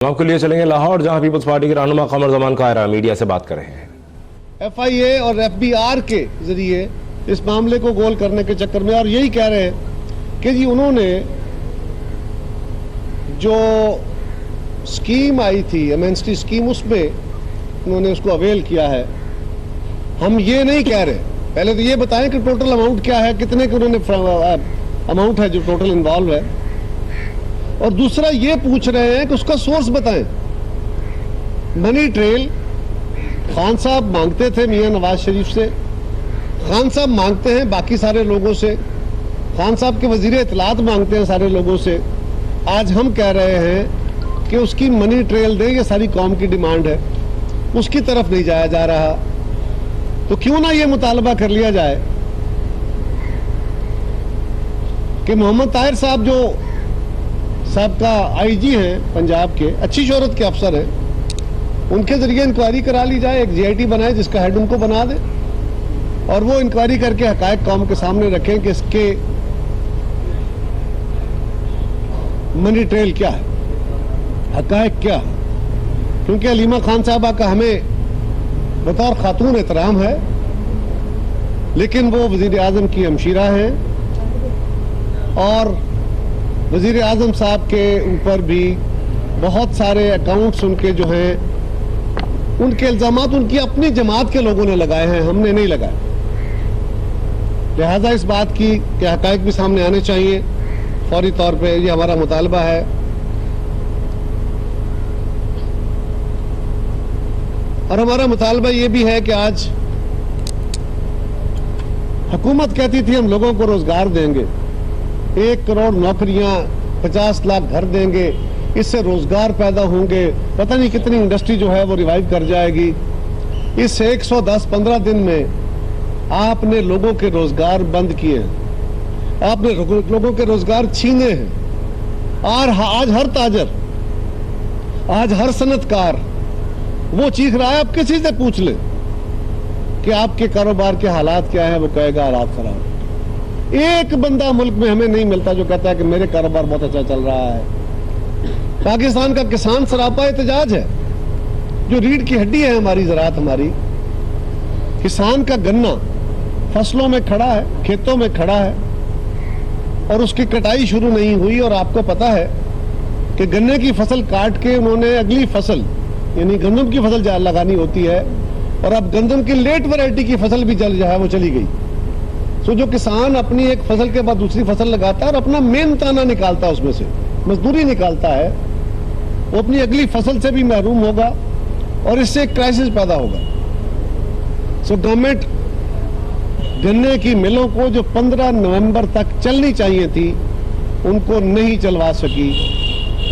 آپ کے لیے چلیں گے لاہور، جہاں پیپلز پارٹی کے رہنما قمر زمان قاہرہ میڈیا سے بات کر رہے ہیں۔ ایف آئی اے اور ایف بی آر کے ذریعے اس معاملے کو گول کرنے کے چکر میں، اور یہی کہہ رہے ہیں کہ جی انہوں نے جو سکیم آئی تھی ایمنسٹی سکیم، اس میں انہوں نے اس کو اویل کیا ہے۔ ہم یہ نہیں کہہ رہے، پہلے تو یہ بتائیں کہ ٹوٹل اماؤنٹ کیا ہے، کتنے کے انہوں نے اماؤنٹ ہے جو ٹوٹل انوالو ہے، اور دوسرا یہ پوچھ رہے ہیں کہ اس کا سورس بتائیں۔ منی ٹریل خان صاحب مانگتے تھے میاں نواز شریف سے، خان صاحب مانگتے ہیں باقی سارے لوگوں سے، خان صاحب کے وزیر اطلاعات مانگتے ہیں سارے لوگوں سے۔ آج ہم کہہ رہے ہیں کہ اس کی منی ٹریل دیں، یہ ساری قوم کی ڈیمانڈ ہے، اس کی طرف نہیں جایا جا رہا، تو کیوں نہ یہ مطالبہ کر لیا جائے کہ محمد طاہر صاحب جو سابقہ آئی جی ہیں پنجاب کے، اچھی شہرت کے افسر ہیں، ان کے ذریعے انکوائری کرا لی جائے، ایک جی آئی ٹی بنائے جس کا ہیڈ ان کو بنا دے، اور وہ انکوائری کر کے حقائق قوم کے سامنے رکھیں کہ اس کے منی ٹریل کیا ہے، حقائق کیا ہے۔ کیونکہ علیمہ خان صاحبہ کا ہمیں بطور خاتون احترام ہے، لیکن وہ وزیر اعظم کی ہمشیرہ ہیں، اور وزیر اعظم صاحب کے اوپر بھی بہت سارے اکاؤنٹس ان کے جو ہیں، ان کے الزامات ان کی اپنی جماعت کے لوگوں نے لگائے ہیں، ہم نے نہیں لگائے۔ لہذا اس بات کی کہ حقائق بھی سامنے آنے چاہیے فوری طور پہ، یہ ہمارا مطالبہ ہے۔ اور ہمارا مطالبہ یہ بھی ہے کہ آج حکومت کہتی تھی ہم لوگوں کو روزگار دیں گے، 1 کروڑ نوکریاں، 50 لاکھ گھر دیں گے، اس سے روزگار پیدا ہوں گے، پتہ نہیں کتنی انڈسٹری جو ہے وہ ریوائیو کر جائے گی۔ اس 110-15 دن میں آپ نے لوگوں کے روزگار بند کیے ہیں، آپ نے لوگوں کے روزگار چھینے ہیں، اور آج ہر تاجر، آج ہر صنعت کار وہ چیخ رہا ہے۔ آپ کسی سے پوچھ لیں کہ آپ کے کاروبار کے حالات کیا ہیں، وہ کہے گا حالات خراب۔ ایک بندہ ملک میں ہمیں نہیں ملتا جو کہتا ہے کہ میرے کاروبار بہت اچھا چل رہا ہے۔ پاکستان کا کسان سراپا احتجاج ہے، جو ریڑھ کی ہڈی ہے ہماری زراعت، ہماری کسان کا گنا فصلوں میں کھڑا ہے، کھیتوں میں کھڑا ہے، اور اس کی کٹائی شروع نہیں ہوئی، اور آپ کو پتا ہے کہ گنے کی فصل کاٹ کے انہوں نے اگلی فصل یعنی گندم کی فصل لگانی ہوتی ہے، اور اب گندم کی لیٹ ویرائٹی کی فصل بھی جو ہے وہ چلی گئی۔ سو جو کسان اپنی ایک فصل کے بعد دوسری فصل لگاتا ہے اور اپنا محنتانہ نکالتا ہے، اس میں سے مزدوری نکالتا ہے، وہ اپنی اگلی فصل سے بھی محروم ہوگا، اور اس سے ایک کرائسس پیدا ہوگا۔ سو گورنمنٹ گنے کی ملوں کو جو 15 نومبر تک چلنی چاہیے تھی، ان کو نہیں چلوا سکی۔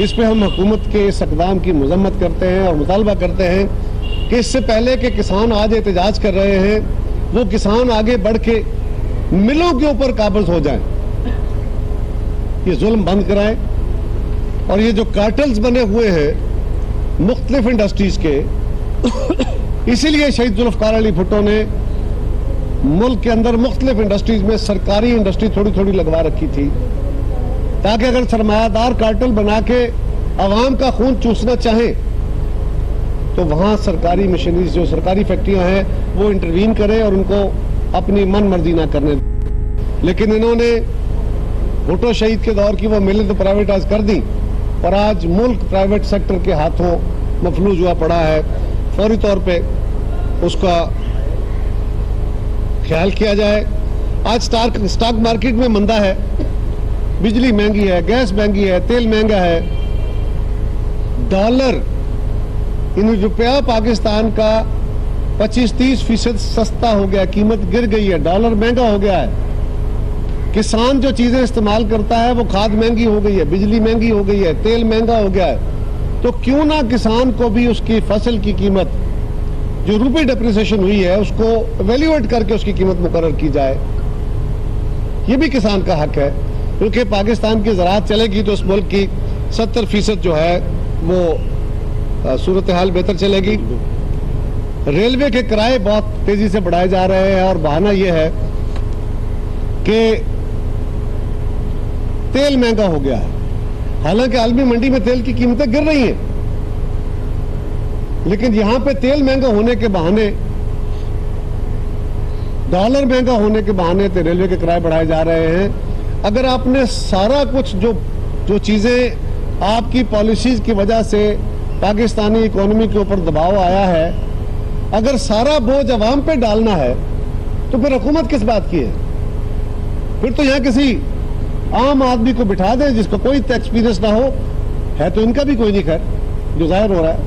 اس پہ ہم حکومت کے اس اقدام کی مذمت کرتے ہیں اور مطالبہ کرتے ہیں کہ اس سے پہلے کہ کسان آج احتجاج کر رہے ہیں، وہ کسان آگے بڑھ کے ملوں کے اوپر قابض ہو جائیں، یہ ظلم بند کرائیں، اور یہ جو کارٹلز بنے ہوئے ہیں مختلف انڈسٹریز کے، اسی لیے شہید ذوالفقار علی بھٹو نے ملک کے اندر مختلف انڈسٹریز میں سرکاری انڈسٹری تھوڑی تھوڑی لگوا رکھی تھی، تاکہ اگر سرمایہ دار کارٹل بنا کے عوام کا خون چوسنا چاہیں تو وہاں سرکاری مشینریز جو سرکاری فیکٹریاں ہیں وہ انٹروین کریں اور ان کو اپنی من مرضی نہ کرنے دیں۔ لیکن انہوں نے بھٹو شہید کے دور کی وہ ملیں تو پرائیویٹائز کر دیں، اور آج ملک پرائیویٹ سیکٹر کے ہاتھوں مفلوج ہوا پڑا ہے۔ فوری طور پہ اس کا خیال کیا جائے۔ آج سٹاک مارکیٹ میں مندہ ہے، بجلی مہنگی ہے، گیس مہنگی ہے، تیل مہنگا ہے، ڈالر یعنی روپیہ پاکستان کا 25-30% سستا ہو گیا، قیمت گر گئی ہے، ڈالر مہنگا ہو گیا ہے۔ کسان جو چیزیں استعمال کرتا ہے وہ کھاد مہنگی ہو گئی ہے، بجلی مہنگی ہو گئی ہے، تیل مہنگا ہو گیا ہے، تو کیوں نہ کسان کو بھی اس کی فصل کی قیمت جو روپی ڈیپریسیشن ہوئی ہے اس کو ایویلیویٹ کر کے اس کی قیمت مقرر کی جائے۔ یہ بھی کسان کا حق ہے، کیونکہ پاکستان کی زراعت چلے گی تو اس ملک کی 70% جو ہے وہ صورتحال بہتر چلے گی۔ ریلوے کے کرائے بہت تیزی سے بڑھائے جا رہے ہیں، اور بہانہ یہ ہے کہ تیل مہنگا ہو گیا ہے، حالانکہ عالمی منڈی میں تیل کی قیمتیں گر رہی ہیں، लेकिन यहां पे तेल महंगा होने के बहाने, डॉलर महंगा होने के बहाने तो रेलवे के किराए बढ़ाए जा रहे हैं। अगर आपने सारा कुछ जो चीजें आपकी पॉलिसीज की वजह से पाकिस्तानी इकोनॉमी के ऊपर दबाव आया है, अगर सारा बोझ अवाम पे डालना है तो फिर हुकूमत किस बात की है? फिर तो यहाँ किसी आम आदमी को बिठा दे जिसको कोई एक्सपीरियंस ना हो, है तो इनका भी कोई नहीं, खैर जो जाहिर हो रहा है,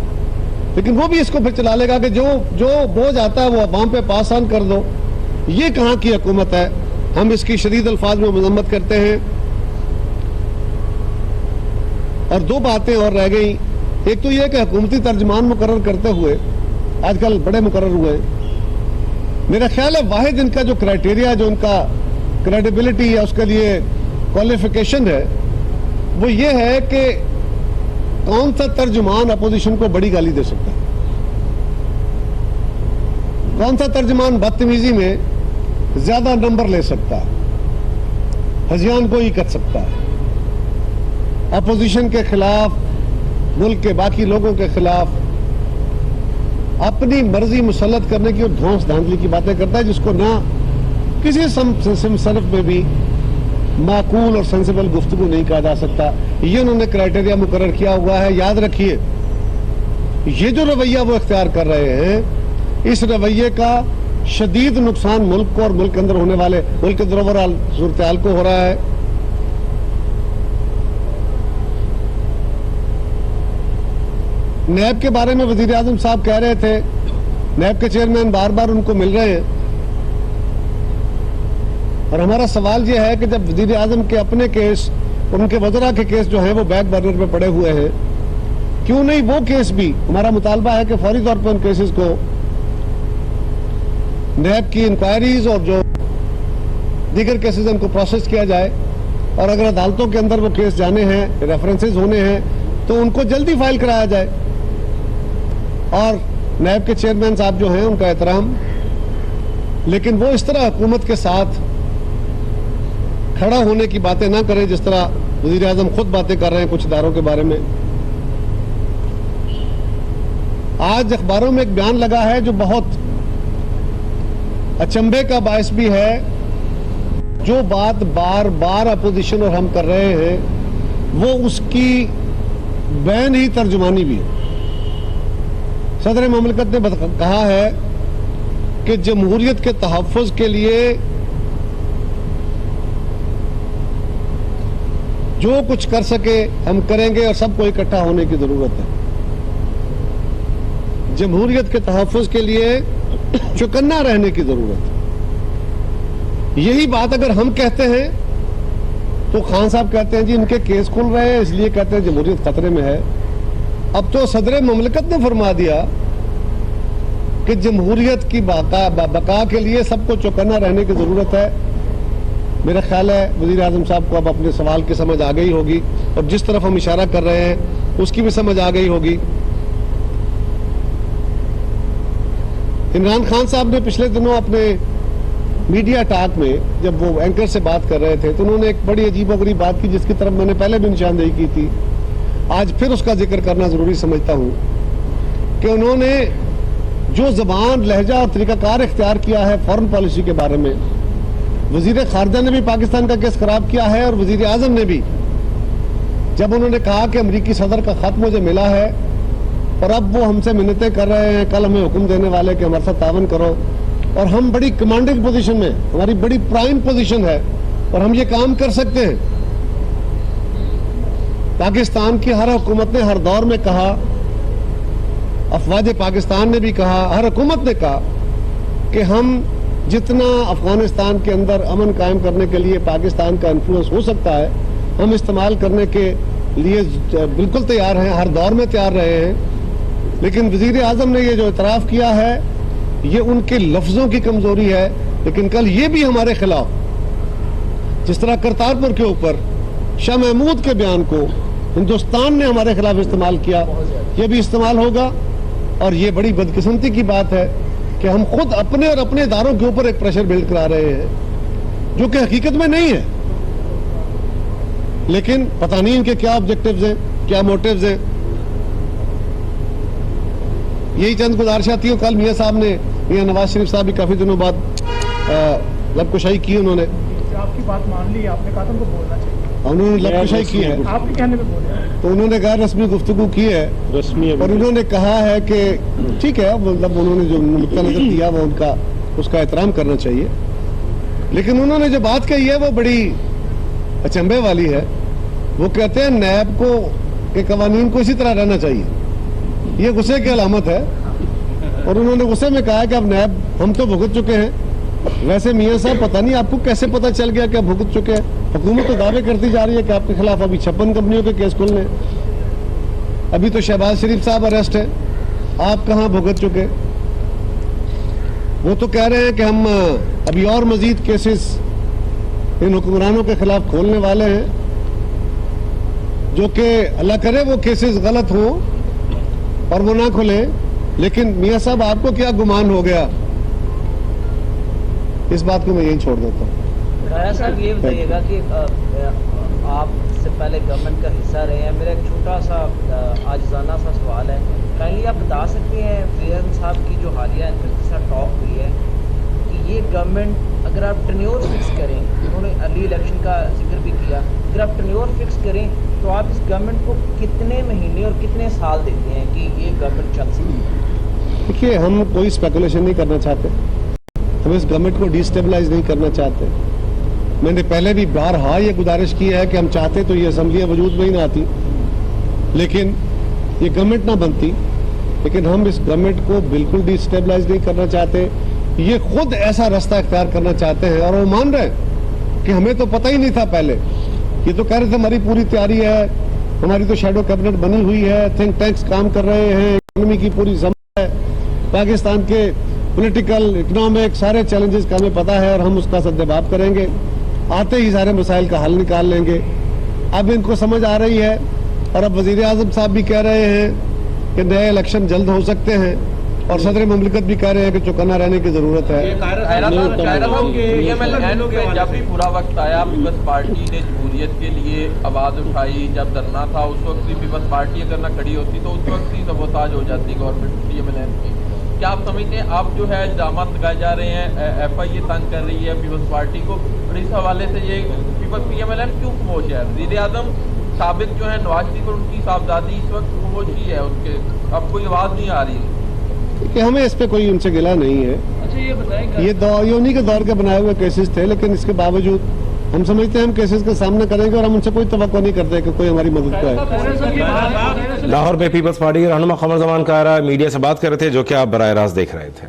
लेकिन वो भी इसको फिर चला लेगा कि जो बोझ आता है वो अवाम पे पास ऑन कर दो। ये कहाँ की हुकूमत है? हम इसकी शदीद अल्फाज में मजम्मत करते हैं। और दो बातें और रह गई। एक तो यह कि हुकूमती तर्जमान मुकर्रर करते हुए आजकल बड़े मुकर्रर हुए, मेरा ख्याल है वाहिद इनका जो क्राइटेरिया, जो इनका क्रेडिबिलिटी या उसके लिए क्वालिफिकेशन है, वो ये है कि कौन सा तर्जुमान अपोजिशन को बड़ी गाली दे सकता है, कौन सा तर्जुमान बदतमीजी में ज्यादा नंबर ले सकता है, हजियान को ही कर सकता है, अपोजिशन के खिलाफ, मुल्क के बाकी लोगों के खिलाफ अपनी मर्जी मुसल्लत करने की और धौंस धांधली की बातें करता है, जिसको ना किसी सनफ में भी माकूल और सेंसिबल गुफ्तगू नहीं कहा जा सकता। ये उन्होंने क्राइटेरिया मुकर्रर किया हुआ है। याद रखिए, ये जो रवैया वो इख्तियार कर रहे हैं, इस रवैये का शदीद नुकसान मुल्क को और मुल्क के अंदर होने वाले, मुल्क के अंदर ओवरऑल सूरत हाल को हो रहा है। नैब के बारे में वजीर आजम साहब कह रहे थे, नैब के चेयरमैन बार बार उनको मिल रहे हैं, और हमारा सवाल यह है कि जब वजीर आजम के अपने केस, उनके वज़रा के केस जो हैं वो बैक बर्नर पे पड़े हुए हैं, क्यों नहीं वो केस भी? हमारा मुतालबा है कि फौरी तौर पर उन केसेस को नैब की इंक्वायरीज और जो दीगर केसेस उनको प्रोसेस किया जाए, और अगर अदालतों के अंदर वो केस जाने हैं, रेफरेंसेस होने हैं, तो उनको जल्दी फाइल कराया जाए। और नैब के चेयरमैन साहब जो हैं उनका एहतराम, लेकिन वो इस तरह हुकूमत के साथ खड़ा होने की बातें ना करें जिस तरह वजीर आजम खुद बातें कर रहे हैं कुछ इदारों के बारे में। आज अखबारों में एक बयान लगा है जो बहुत अचंभे का बायस भी है। जो बात बार बार अपोजिशन और हम कर रहे हैं वो उसकी बैन ही तर्जुमानी भी है। सदर ममलकत ने कहा है कि जमहूरियत के तहफ़्फ़ुज़ के लिए जो कुछ कर सके हम करेंगे और सबको इकट्ठा होने की जरूरत है। जमहूरियत के तहफ़्फ़ुज़ के लिए चौकन्ना रहने की जरूरत है। यही बात अगर हम कहते हैं तो खान साहब कहते हैं जी इनके केस खुल रहे हैं इसलिए कहते हैं जमहूरियत खतरे में है। अब तो सदर ममलकत ने फरमा दिया कि जमहूरियत की बका के लिए सबको चौकन्ना रहने की जरूरत है। मेरा ख्याल है वज़ीर आज़म साहब को अब अपने सवाल की समझ आ गई होगी, और जिस तरफ हम इशारा कर रहे हैं उसकी भी समझ आ गई होगी। इमरान खान साहब ने पिछले दिनों अपने मीडिया टॉक में जब वो एंकर से बात कर रहे थे तो उन्होंने एक बड़ी अजीबोगरीब बात की जिसकी तरफ मैंने पहले भी निशानदेही की थी, आज फिर उसका जिक्र करना जरूरी समझता हूं कि उन्होंने जो जबान, लहजा और तरीकाकार इख्तियार किया है फॉरेन पॉलिसी के बारे में, वजीर खारजा ने भी पाकिस्तान का केस खराब किया है और वजीर आजम ने भी। जब उन्होंने कहा कि अमरीकी सदर का खत मुझे मिला है और अब वो हमसे मिन्नतें कर रहे हैं, कल हमें हुक्म देने वाले कि हमारे साथ तावन करो, और हम बड़ी कमांडिंग पोजीशन में, हमारी बड़ी प्राइम पोजीशन है और हम ये काम कर सकते हैं। पाकिस्तान की हर हुकूमत ने हर दौर में कहा, अफवाज पाकिस्तान ने भी कहा, हर हुकूमत ने कहा कि हम जितना अफगानिस्तान के अंदर अमन कायम करने के लिए पाकिस्तान का इन्फ्लुएंस हो सकता है हम इस्तेमाल करने के लिए बिल्कुल तैयार हैं, हर दौर में तैयार रहे हैं। लेकिन वजीर आजम ने ये जो इतराफ़ किया है ये उनके लफ्ज़ों की कमज़ोरी है, लेकिन कल ये भी हमारे खिलाफ, जिस तरह करतारपुर के ऊपर शाह महमूद के बयान को हिंदुस्तान ने हमारे खिलाफ इस्तेमाल किया, ये भी इस्तेमाल होगा। और ये बड़ी बदकिस्मती की बात है कि हम खुद अपने और अपने इदारों के ऊपर एक प्रेशर बिल्ड करा रहे हैं जो कि हकीकत में नहीं है, लेकिन पता नहीं इनके क्या ऑब्जेक्टिव्स हैं, क्या मोटिव्स हैं। यही चंद गुजारिशात थी। कल मियाँ साहब ने, मियाँ नवाज शरीफ साहब भी काफ़ी दिनों बाद लबकुशाई की उन्होंने, आपकी बात मान ली, आपने कहा था उनको बोलना चाहिए, उन्होंने लबकुशाई की है, आपके कहने पे बोले, तो उन्होंने गैर रस्मी गुफ्तगू की है और उन्होंने कहा है कि ठीक है, मतलब उन्होंने जो नुक्ता नजर दिया वो उनका, उसका एहतराम करना चाहिए। लेकिन उन्होंने जो बात कही है वो बड़ी अचंभे वाली है। वो कहते हैं नैब को के कवानीन को इसी तरह रहना चाहिए। ये गुस्से की अलामत है और उन्होंने गुस्से में कहा कि अब नैब हम तो भुगत चुके हैं। वैसे मियाँ साहब पता नहीं आपको कैसे पता चल गया कि आप भुगत चुके हैं? हुकूमत तो दावे करती जा रही है कि आपके खिलाफ अभी 56 कंपनियों के केस खुलने, अभी तो शहबाज शरीफ साहब अरेस्ट है, आप कहाँ भुगत चुके? वो तो कह रहे हैं कि हम अभी और मजीद केसेस इन हुक्मरानों के खिलाफ खोलने वाले हैं, जो कि अल्लाह करे वो केसेस गलत हों और वो ना खुले। लेकिन मियाँ साहब आपको क्या गुमान हो गया, इस बात को मैं यही छोड़ देता हूँ। राया साहब ये बताइएगा कि आप इससे पहले गवर्नमेंट का हिस्सा रहे हैं, मेरा एक छोटा सा आजिज़ाना सा सवाल है, काइंडली आप बता सकते हैं वीरेंद्र साहब की जो हालिया इनके साथ टॉक हुई है कि ये गवर्नमेंट अगर आप टर्न्योर फिक्स करें, उन्होंने अर्ली इलेक्शन का जिक्र भी किया, अगर आप टर्न्योर फिक्स करें तो आप इस गवर्नमेंट को कितने महीने और कितने साल देते हैं कि ये गवर्नमेंट चल सके? देखिए, हम कोई स्पेकुलेशन नहीं करना चाहते, हम इस गवर्नमेंट को डिस्टेबलाइज नहीं करना चाहते। मैंने पहले भी बारहा ये गुजारिश की है कि हम चाहते तो ये असम्बलियाँ वजूद में ही ना आती, लेकिन ये गवर्नमेंट ना बनती। लेकिन हम इस गवर्नमेंट को बिल्कुल डिस्टेबलाइज नहीं करना चाहते, ये खुद ऐसा रास्ता इख्तियार करना चाहते हैं और वो मान रहे हैं कि हमें तो पता ही नहीं था पहले। ये तो कह रहे थे हमारी पूरी तैयारी है, हमारी तो शैडो कैबिनेट बनी हुई है, थिंक टैंक्स काम कर रहे हैं, इकोनॉमी की पूरी समझ है, पाकिस्तान के पॉलिटिकल इकोनॉमिक सारे चैलेंजेस का हमें पता है और हम उसका सद्जवाब करेंगे, आते ही सारे मसाइल का हल निकाल लेंगे। अब इनको समझ आ रही है और अब वजीर आजम साहब भी कह रहे हैं कि नए इलेक्शन जल्द हो सकते हैं और सदर मुमलिकत भी कह रहे हैं कि चौकन्ना रहने की जरूरत है। जब भी पूरा वक्त आया पीपल्स पार्टी ने जमहूरियत के लिए आवाज उठाई, जब धरना था उस वक्त भी पीपल्स पार्टी अगर न खड़ी होती तो उस वक्त ही सबोताज हो जाती गवर्नमेंट PMLN की। क्या आप समझते हैं आप जो है इल्जाम लगाए जा रहे हैं, FI तंग कर रही है पीपल्स पार्टी को, और इस हवाले से ये PMLN क्यों खामोश है? वज़ीर आज़म साबिक जो है नवाज शरीफ और उनकी साहबजादी इस वक्त खामोशी है, उनके अब कोई आवाज़ नहीं आ रही कि हमें इस पे कोई उनसे गिला नहीं है। अच्छा ये बताएं, ये उन्हीं के दौर के बनाए हुए केसेस थे, लेकिन इसके बावजूद हम समझते हैं हम केसेस का सामना करेंगे और हम उनसे कोई तवक्को नहीं करते कि कोई हमारी मदद करे। लाहौर में पीपल्स पार्टी के रहनुमा कमर जमान कायरा मीडिया से बात कर रहे थे, जो कि आप बराह रास्त देख रहे थे।